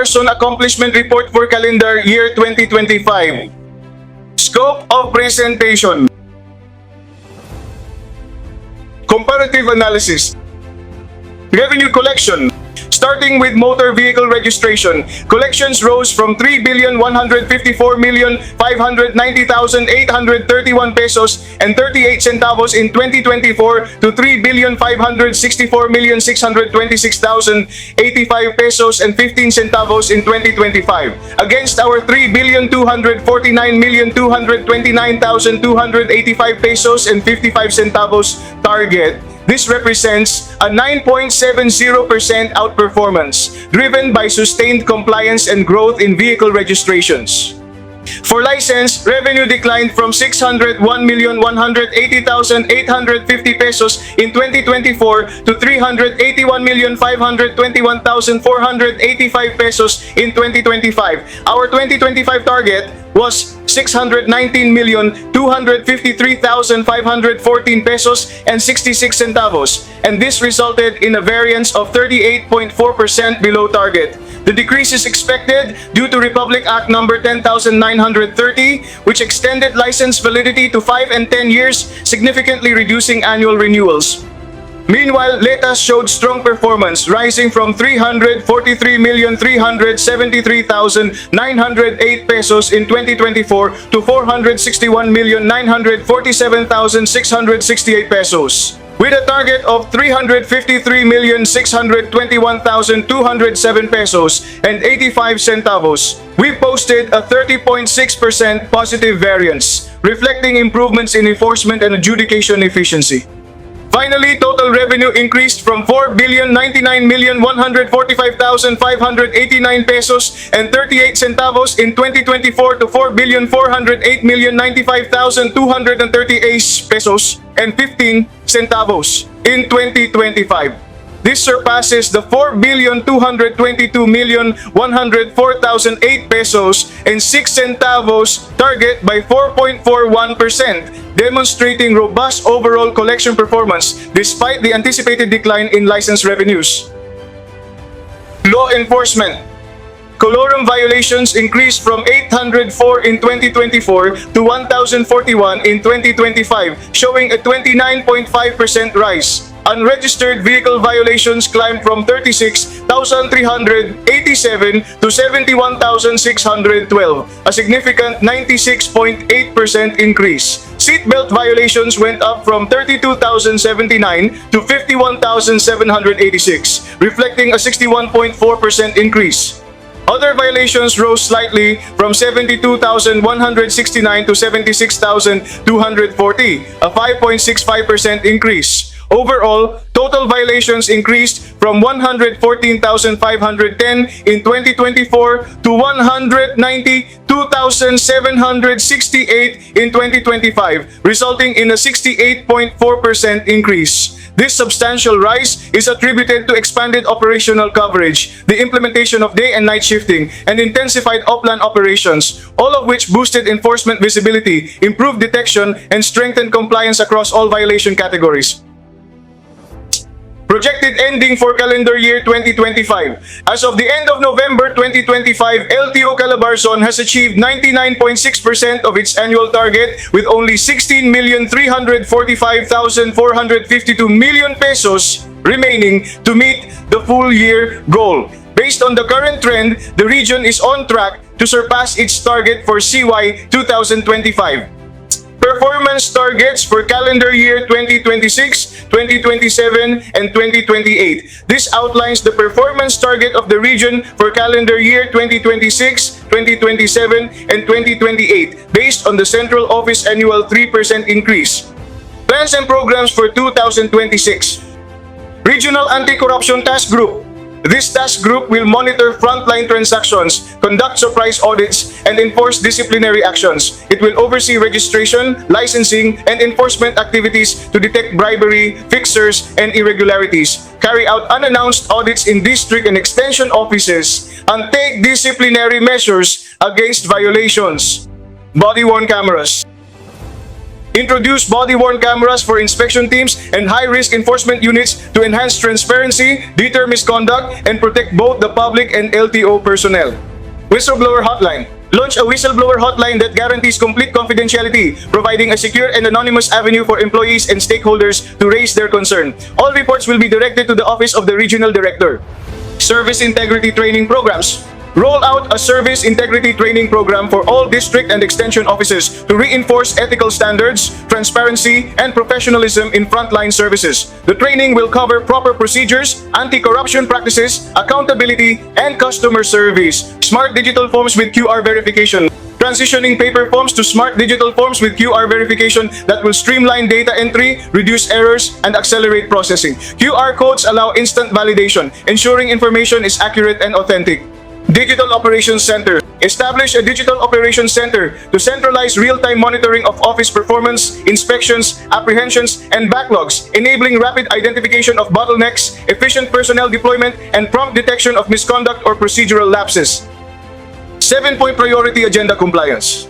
Calabarzon Accomplishment Report for Calendar Year 2025. Scope of presentation. Comparative analysis. Revenue collection. Starting with motor vehicle registration, collections rose from 3,154,590,831 pesos and 38 centavos in 2024 to 3,564,626,085 pesos and 15 centavos in 2025. Against our 3,249,229,285 pesos and 55 centavos target, this represents a 9.70% outperformance, driven by sustained compliance and growth in vehicle registrations. For license, revenue declined from 601,180,850 pesos in 2024 to 381,521,485 pesos in 2025. Our 2025 target was 619,253,514 pesos and 66 centavos, and this resulted in a variance of 38.4% below target. The decrease is expected due to Republic Act No. 10,930, which extended license validity to 5 and 10 years, significantly reducing annual renewals. Meanwhile, Letas showed strong performance, rising from 343,373,908 pesos in 2024 to 461,947,668 pesos. With a target of 353,621,207 pesos and 85 centavos, we posted a 30.6% positive variance, reflecting improvements in enforcement and adjudication efficiency. Finally, total revenue increased from 4,099,145,589 pesos and 38 centavos in 2024 to 4,408,095,238 pesos and 15 centavos in 2025. This surpasses the 4,222,104,008 pesos and 6 centavos target by 4.41%, demonstrating robust overall collection performance despite the anticipated decline in license revenues. Law enforcement. Colorum violations increased from 804 in 2024 to 1,041 in 2025, showing a 29.5% rise. Unregistered vehicle violations climbed from 36,387 to 71,612, a significant 96.8% increase. Seatbelt violations went up from 32,079 to 51,786, reflecting a 61.4% increase. Other violations rose slightly from 72,169 to 76,240, a 5.65% increase. Overall, total violations increased from 114,510 in 2024 to 192,768 in 2025, resulting in a 68.4% increase. This substantial rise is attributed to expanded operational coverage, the implementation of day and night shifting, and intensified upland operations, all of which boosted enforcement visibility, improved detection, and strengthened compliance across all violation categories. Projected ending for calendar year 2025. As of the end of November 2025, LTO Calabarzon has achieved 99.6% of its annual target with only 16,345,452 million pesos remaining to meet the full year goal. Based on the current trend, the region is on track to surpass its target for CY 2025. Performance targets for calendar year 2026, 2027, and 2028. This outlines the performance target of the region for calendar year 2026, 2027, and 2028 based on the Central Office annual 3% increase. Plans and programs for 2026. Regional Anti-Corruption Task Group. This task group will monitor frontline transactions, conduct surprise audits, and enforce disciplinary actions. It will oversee registration, licensing, and enforcement activities to detect bribery, fixers, and irregularities, carry out unannounced audits in district and extension offices, and take disciplinary measures against violations. Body-worn cameras. Introduce body-worn cameras for inspection teams and high-risk enforcement units to enhance transparency, deter misconduct, and protect both the public and LTO personnel. Whistleblower Hotline. Launch a whistleblower hotline that guarantees complete confidentiality, providing a secure and anonymous avenue for employees and stakeholders to raise their concern. All reports will be directed to the Office of the Regional Director. Service Integrity Training Programs. Roll out a service integrity training program for all district and extension offices to reinforce ethical standards, transparency, and professionalism in frontline services. The training will cover proper procedures, anti-corruption practices, accountability, and customer service. Smart digital forms with QR verification. Transitioning paper forms to smart digital forms with QR verification that will streamline data entry, reduce errors, and accelerate processing. QR codes allow instant validation, ensuring information is accurate and authentic. Digital Operations Center. Establish a Digital Operations Center to centralize real-time monitoring of office performance, inspections, apprehensions, and backlogs, enabling rapid identification of bottlenecks, efficient personnel deployment, and prompt detection of misconduct or procedural lapses. 7-point priority agenda compliance.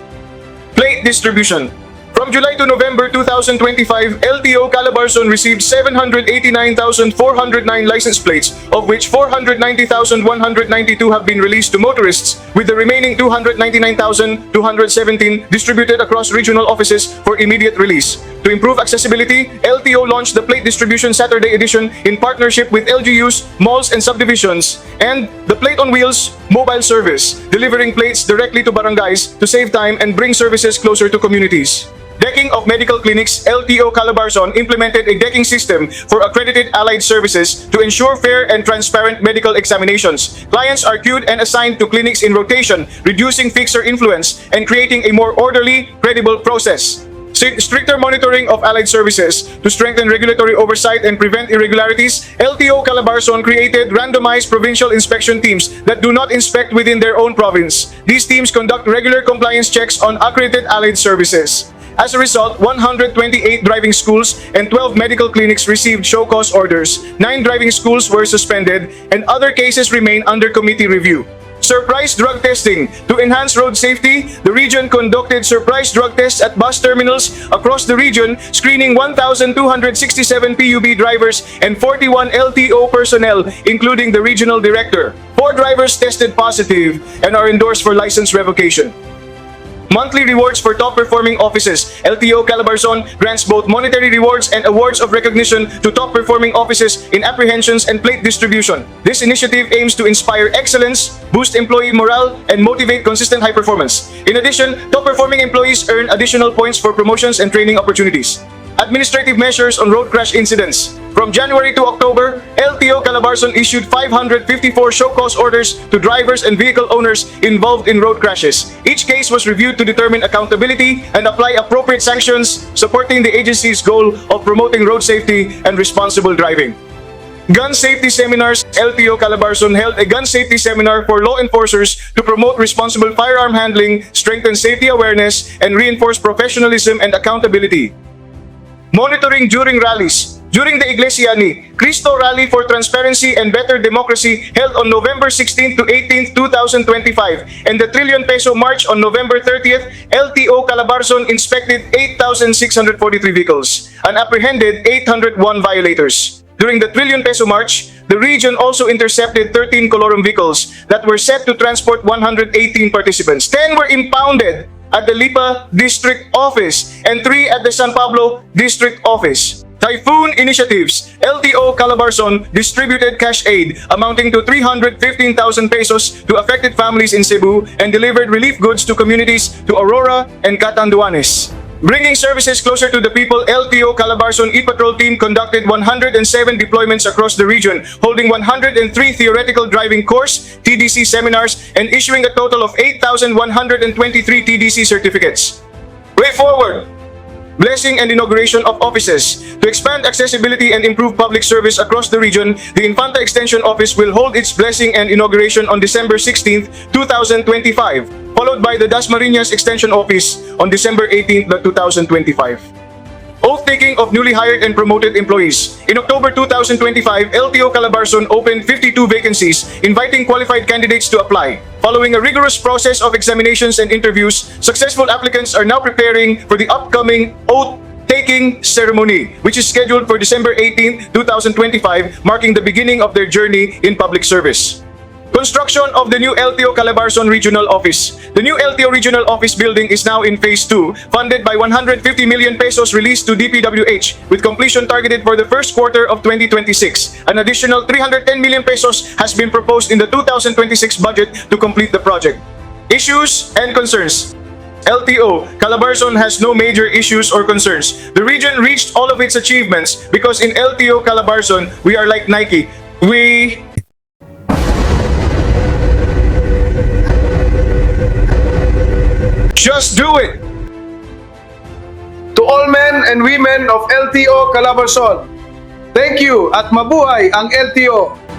Plate distribution. From July to November 2025, LTO Calabarzon received 789,409 license plates, of which 490,192 have been released to motorists, with the remaining 299,217 distributed across regional offices for immediate release. To improve accessibility, LTO launched the Plate Distribution Saturday edition in partnership with LGUs, malls, and subdivisions, and the Plate on Wheels mobile service, delivering plates directly to barangays to save time and bring services closer to communities. Decking of medical clinics. LTO Calabarzon implemented a decking system for accredited allied services to ensure fair and transparent medical examinations. Clients are queued and assigned to clinics in rotation, reducing fixer influence and creating a more orderly, credible process. Stricter monitoring of allied services. To strengthen regulatory oversight and prevent irregularities, LTO Calabarzon created randomized provincial inspection teams that do not inspect within their own province. These teams conduct regular compliance checks on accredited allied services. As a result, 128 driving schools and 12 medical clinics received show cause orders, 9 driving schools were suspended, and other cases remain under committee review. Surprise drug testing. To enhance road safety, the region conducted surprise drug tests at bus terminals across the region, screening 1,267 PUB drivers and 41 LTO personnel, including the regional director. 4 drivers tested positive and are endorsed for license revocation. Monthly rewards for top-performing offices. LTO Calabarzon grants both monetary rewards and awards of recognition to top-performing offices in apprehensions and plate distribution. This initiative aims to inspire excellence, boost employee morale, and motivate consistent high performance. In addition, top-performing employees earn additional points for promotions and training opportunities. Administrative measures on road crash incidents. From January to October, LTO Calabarzon issued 554 show cause orders to drivers and vehicle owners involved in road crashes. Each case was reviewed to determine accountability and apply appropriate sanctions, supporting the agency's goal of promoting road safety and responsible driving. Gun safety seminars. LTO Calabarzon held a gun safety seminar for law enforcers to promote responsible firearm handling, strengthen safety awareness, and reinforce professionalism and accountability. Monitoring during rallies. During the Iglesia ni Cristo Rally for Transparency and Better Democracy held on November 16 to 18, 2025, and the Trillion Peso March on November 30th, LTO Calabarzon inspected 8,643 vehicles and apprehended 801 violators. During the Trillion Peso March, the region also intercepted 13 colorum vehicles that were set to transport 118 participants. 10 were impounded at the Lipa District Office and 3 at the San Pablo District Office. Typhoon initiatives. LTO Calabarzon distributed cash aid amounting to 315,000 pesos to affected families in Cebu and delivered relief goods to communities to Aurora and Catanduanes. Bringing services closer to the people, LTO Calabarzon e-patrol team conducted 107 deployments across the region, holding 103 theoretical driving course, TDC seminars, and issuing a total of 8,123 TDC certificates. Way forward! Blessing and inauguration of offices. To expand accessibility and improve public service across the region, the Infanta Extension Office will hold its blessing and inauguration on December 16, 2025, followed by the Dasmariñas Extension Office on December 18, 2025. oath-taking of newly hired and promoted employees. In October 2025, LTO Calabarzon opened 52 vacancies, inviting qualified candidates to apply. Following a rigorous process of examinations and interviews, successful applicants are now preparing for the upcoming oath-taking ceremony, which is scheduled for December 18, 2025, marking the beginning of their journey in public service. Construction of the new LTO Calabarzon Regional Office. The new LTO Regional Office building is now in Phase 2, funded by 150 million pesos released to DPWH, with completion targeted for the first quarter of 2026. An additional 310 million pesos has been proposed in the 2026 budget to complete the project. Issues and concerns. LTO Calabarzon has no major issues or concerns. The region reached all of its achievements because in LTO Calabarzon, we are like Nike. We just do it! To all men and women of LTO Calabarzon, thank you at mabuhay ang LTO!